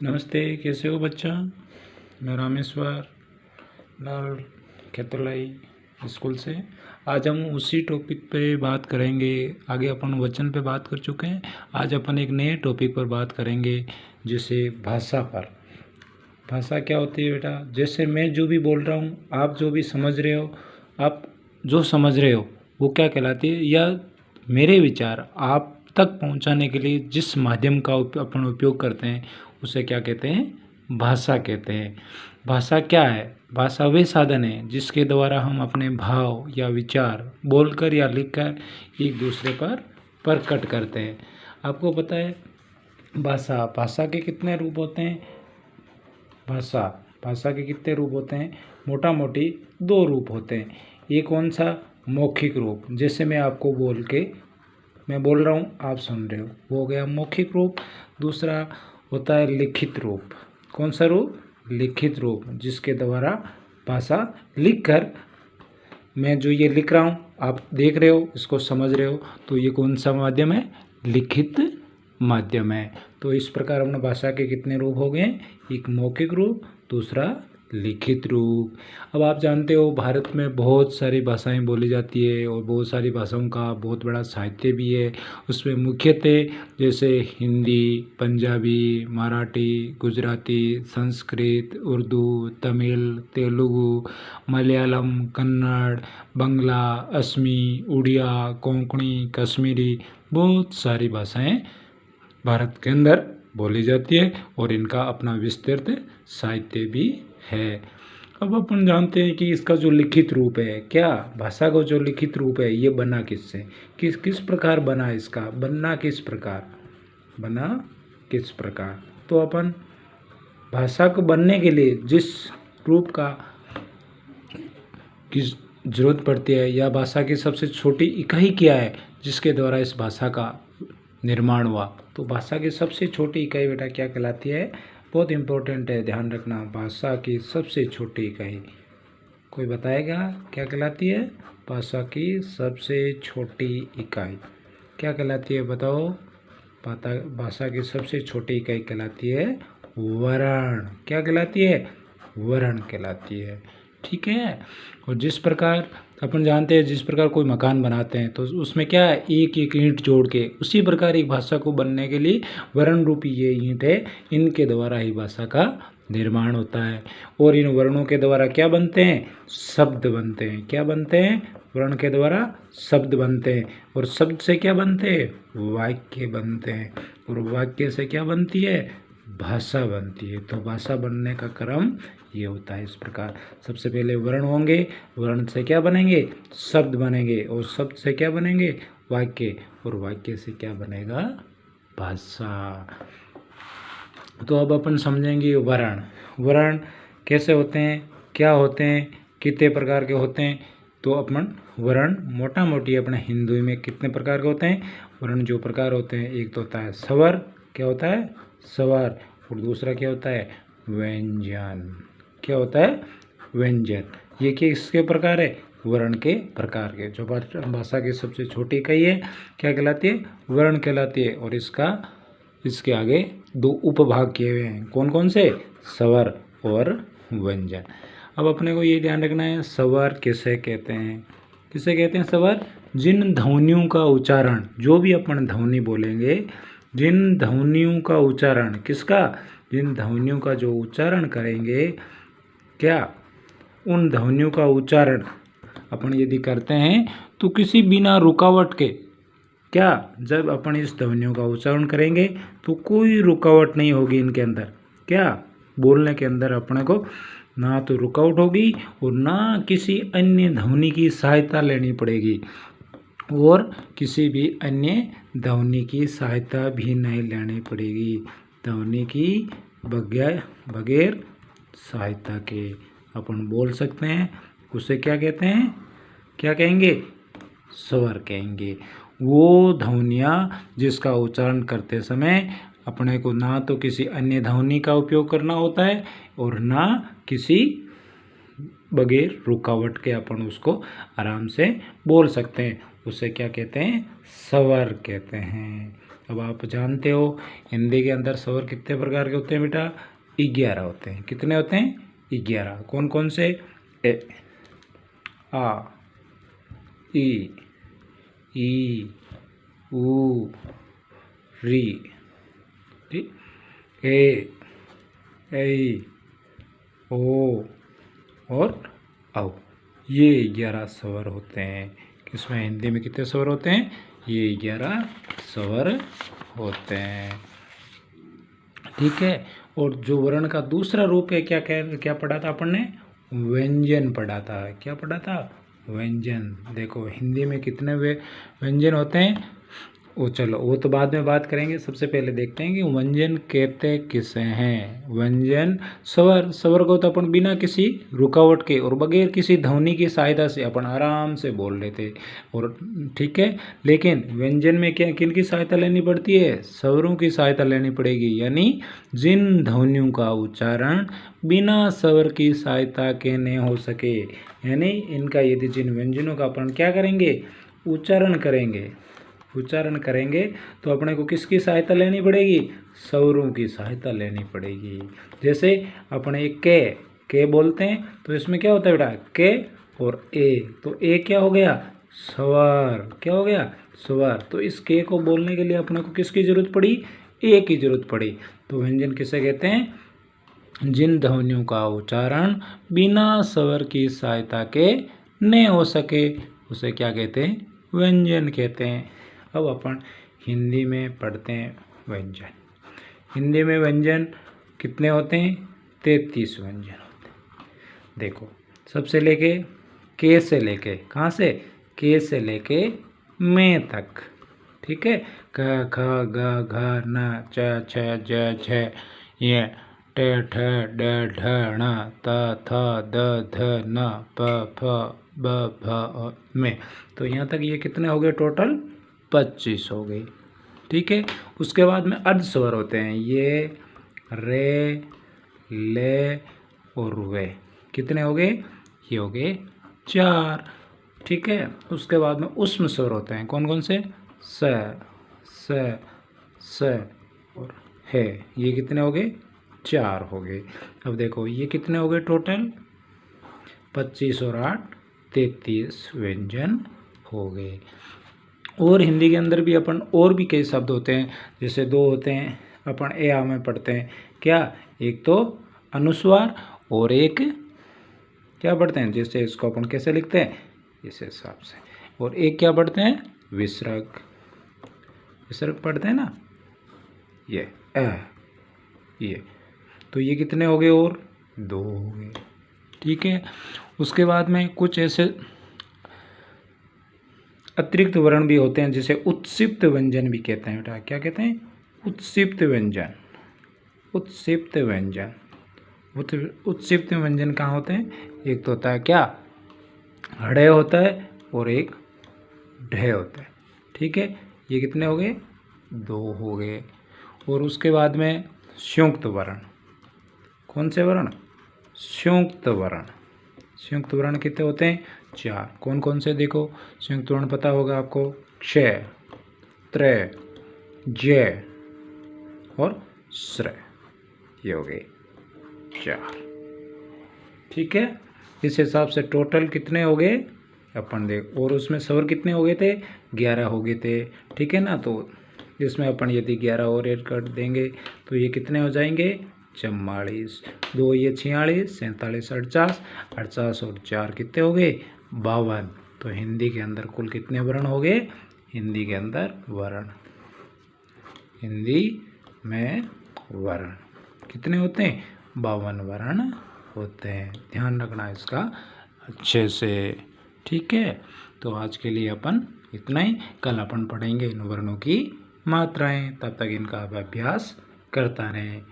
नमस्ते, कैसे हो बच्चा। मैं रामेश्वर लाल खेतलाई स्कूल से। आज हम उसी टॉपिक पे बात करेंगे। आगे अपन वचन पे बात कर चुके हैं। आज अपन एक नए टॉपिक पर बात करेंगे, जैसे भाषा पर। भाषा क्या होती है बेटा? जैसे मैं जो भी बोल रहा हूँ, आप जो भी समझ रहे हो, आप जो समझ रहे हो वो क्या कहलाती है, या मेरे विचार आप तक पहुंचाने के लिए जिस माध्यम का अपन उपयोग करते हैं उसे क्या कहते हैं? भाषा कहते हैं। भाषा क्या है? भाषा वे साधन है जिसके द्वारा हम अपने भाव या विचार बोलकर या लिखकर एक दूसरे पर प्रकट करते हैं। आपको पता है भाषा के कितने रूप होते हैं? भाषा के कितने रूप होते हैं? मोटा मोटी दो रूप होते हैं। ये कौन सा? मौखिक रूप, जैसे मैं आपको मैं बोल रहा हूँ, आप सुन रहे हो, वो हो गया मौखिक रूप। दूसरा होता है लिखित रूप। कौन सा रूप? लिखित रूप, जिसके द्वारा भाषा लिखकर मैं जो ये लिख रहा हूँ आप देख रहे हो, इसको समझ रहे हो, तो ये कौन सा माध्यम है? लिखित माध्यम है। तो इस प्रकार अपने भाषा के कितने रूप हो गए? एक मौखिक रूप, दूसरा लिखित रूप। अब आप जानते हो भारत में बहुत सारी भाषाएं बोली जाती है और बहुत सारी भाषाओं का बहुत बड़ा साहित्य भी है। उसमें मुख्यतः जैसे हिंदी, पंजाबी, मराठी, गुजराती, संस्कृत, उर्दू, तमिल, तेलुगु, मलयालम, कन्नड़, बंगला, असमी, उड़िया, कोंकणी, कश्मीरी, बहुत सारी भाषाएं भारत के अंदर बोली जाती है और इनका अपना विस्तृत साहित्य भी है। अब अपन जानते हैं कि इसका जो लिखित रूप है, क्या भाषा का जो लिखित रूप है ये बना किससे, किस प्रकार बना, इसका बनना किस प्रकार। तो अपन भाषा को बनने के लिए जिस रूप का की जरूरत पड़ती है, या भाषा की सबसे छोटी इकाई क्या है जिसके द्वारा इस भाषा का निर्माण हुआ, तो भाषा की सबसे छोटी इकाई बेटा क्या कहलाती है? बहुत इंपॉर्टेंट है, ध्यान रखना। भाषा की सबसे छोटी इकाई कोई बताएगा क्या कहलाती है? भाषा की सबसे छोटी इकाई क्या कहलाती है? बताओ। भाषा की सबसे छोटी इकाई कहलाती है वर्ण। क्या कहलाती है? वर्ण कहलाती है। ठीक है। और जिस प्रकार अपन जानते हैं, जिस प्रकार कोई मकान बनाते हैं तो उसमें क्या है? एक एक ईंट जोड़ के, उसी प्रकार एक भाषा को बनने के लिए वर्ण रूपी ये ईंट है, इनके द्वारा ही भाषा का निर्माण होता है। और इन वर्णों के द्वारा क्या बनते हैं? शब्द बनते हैं। क्या बनते हैं? वर्ण के द्वारा शब्द बनते हैं। और शब्द से क्या बनते हैं? वाक्य बनते हैं। और वाक्य से क्या बनती है? भाषा बनती है। तो भाषा बनने का क्रम ये होता है इस प्रकार। सबसे पहले वर्ण होंगे, वर्ण से क्या बनेंगे? शब्द बनेंगे, और शब्द से क्या बनेंगे? वाक्य, और वाक्य से क्या बनेगा? भाषा। तो अब अपन समझेंगे वर्ण कैसे होते हैं, क्या होते हैं, कितने प्रकार के होते हैं। तो अपन वर्ण मोटा मोटी अपने हिंदी में कितने प्रकार के होते हैं? वर्ण जो प्रकार होते हैं, एक तो होता है स्वर। क्या होता है? स्वर। और दूसरा क्या होता है? व्यंजन। क्या होता है? व्यंजन। ये किसके प्रकार है? वर्ण के प्रकार के। जो भाषा की सबसे छोटी इकाई है क्या कहलाती है? वर्ण कहलाती है। और इसके आगे दो उपभाग किए हुए हैं। कौन कौन से? स्वर और व्यंजन। अब अपने को ये ध्यान रखना है, स्वर किसे कहते हैं? किसे कहते हैं स्वर? जिन ध्वनियों का उच्चारण, जो भी अपन ध्वनि बोलेंगे, जिन ध्वनियों का उच्चारण, किसका? जिन ध्वनियों का जो उच्चारण करेंगे, क्या उन ध्वनियों का उच्चारण अपन यदि करते हैं तो किसी बिना रुकावट के, क्या जब अपन इस ध्वनियों का उच्चारण करेंगे तो कोई रुकावट नहीं होगी इनके अंदर। क्या बोलने के अंदर अपने को ना तो रुकावट होगी और ना किसी अन्य ध्वनि की सहायता लेनी पड़ेगी, और किसी भी अन्य ध्वनि की सहायता भी नहीं लेनी पड़ेगी। ध्वनि की बगैर सहायता के अपन बोल सकते हैं। उसे क्या कहते हैं? क्या कहेंगे? स्वर कहेंगे। वो ध्वनियाँ जिसका उच्चारण करते समय अपने को ना तो किसी अन्य ध्वनि का उपयोग करना होता है और ना किसी बगैर रुकावट के अपन उसको आराम से बोल सकते हैं। उसे क्या कहते हैं? स्वर कहते हैं। अब आप जानते हो हिंदी के अंदर स्वर कितने प्रकार के होते हैं बेटा? 11 होते हैं। कितने होते हैं? 11। कौन कौन से? ए, आ, ई, ऊ, री, ठीक, ए, ऐ, ओ और औ। ये 11 स्वर होते हैं। किसमें? हिंदी में कितने स्वर होते हैं? ये 11 स्वर होते हैं। ठीक है। और जो वर्ण का दूसरा रूप है, क्या पढ़ा था अपन ने? व्यंजन पढ़ा था। क्या पढ़ा था? व्यंजन। देखो हिंदी में कितने व्यंजन होते हैं? वो चलो वो तो बाद में बात करेंगे। सबसे पहले देखते हैं कि व्यंजन कहते किसे हैं। व्यंजन स्वर को तो अपन बिना किसी रुकावट के और बगैर किसी ध्वनि की सहायता से अपन आराम से बोल लेते और ठीक है। लेकिन व्यंजन में क्या किन की सहायता लेनी पड़ती है? स्वरों की सहायता लेनी पड़ेगी। यानी जिन ध्वनियों का उच्चारण बिना स्वर की सहायता के न हो सके, यानी इनका यदि जिन व्यंजनों का अपन क्या करेंगे? उच्चारण करेंगे तो अपने को किसकी सहायता लेनी पड़ेगी? स्वरों की सहायता लेनी पड़ेगी। जैसे अपने के बोलते हैं तो इसमें क्या होता है बेटा? के और ए, तो ए क्या हो गया? स्वर। क्या हो गया? स्वर। तो इस के को बोलने के लिए अपने को किसकी जरूरत पड़ी? ए की जरूरत पड़ी। तो व्यंजन किसे कहते हैं? जिन ध्वनियों का उच्चारण बिना स्वर की सहायता के न हो सके उसे क्या कहते हैं? व्यंजन कहते हैं। अब अपन हिंदी में पढ़ते हैं व्यंजन। हिंदी में व्यंजन कितने होते हैं? 33 व्यंजन होते हैं। देखो सबसे लेके के से लेके, कहाँ से? के से लेके मैं तक। ठीक है। क ख ग घ न च छ ज झ य ट ठ ड ढ ण त थ द ध न प फ ब भ में। तो यहाँ तक ये कितने हो गए? टोटल 25 हो गई। ठीक है। उसके बाद में अर्ध स्वर होते हैं, ये, रे, ले और वे। कितने हो गए? ये हो गए 4। ठीक है। उसके बाद में उष्म स्वर होते हैं। कौन कौन से? स और है। ये कितने हो गए? 4 हो गए। अब देखो ये कितने हो गए टोटल? 25 और 8 33 व्यंजन हो गए। और हिंदी के अंदर भी अपन और भी कई शब्द होते हैं। जैसे 2 होते हैं अपन ए में पढ़ते हैं। क्या? एक तो अनुस्वार और एक क्या पढ़ते हैं? जैसे इसको अपन कैसे लिखते हैं? इस हिसाब से। और एक क्या पढ़ते हैं? विसर्ग पढ़ते हैं ना, ये ये। तो ये कितने हो गए? और 2 हो गए। ठीक है। उसके बाद में कुछ ऐसे अतिरिक्त वर्ण भी होते हैं जिसे उत्क्षिप्त व्यंजन भी कहते हैं बेटा। क्या कहते हैं? उत्क्षिप्त व्यंजन। उत्क्षिप्त व्यंजन कहाँ होते हैं? एक तो होता है क्या? हड़े होता है और एक ढे होता है। ठीक है। ये कितने हो गए? 2 हो गए। और उसके बाद में संयुक्त वर्ण। कौन से वर्ण? संयुक्त वर्ण कितने होते हैं? 4। कौन कौन से? देखो संयुक्त वर्ण पता होगा आपको। क्ष, त्र, ज और श्र। ये हो गए 4। ठीक है। इस हिसाब से टोटल कितने हो गए अपन देख। और उसमें स्वर कितने हो गए थे? 11 हो गए थे। ठीक है ना। तो इसमें अपन यदि 11 और ऐड कर देंगे तो ये कितने हो जाएंगे? 44। 2 ये 46, 47, 48, 48 और 4 कितने हो गए? 52। तो हिंदी के अंदर कुल कितने वर्ण हो गए? हिंदी के अंदर वर्ण, हिंदी में वर्ण कितने होते हैं? 52 वर्ण होते हैं। ध्यान रखना इसका अच्छे से। ठीक है। तो आज के लिए अपन इतना ही। कल अपन पढ़ेंगे इन वर्णों की मात्राएं। तब तक इनका अभ्यास करता रहें।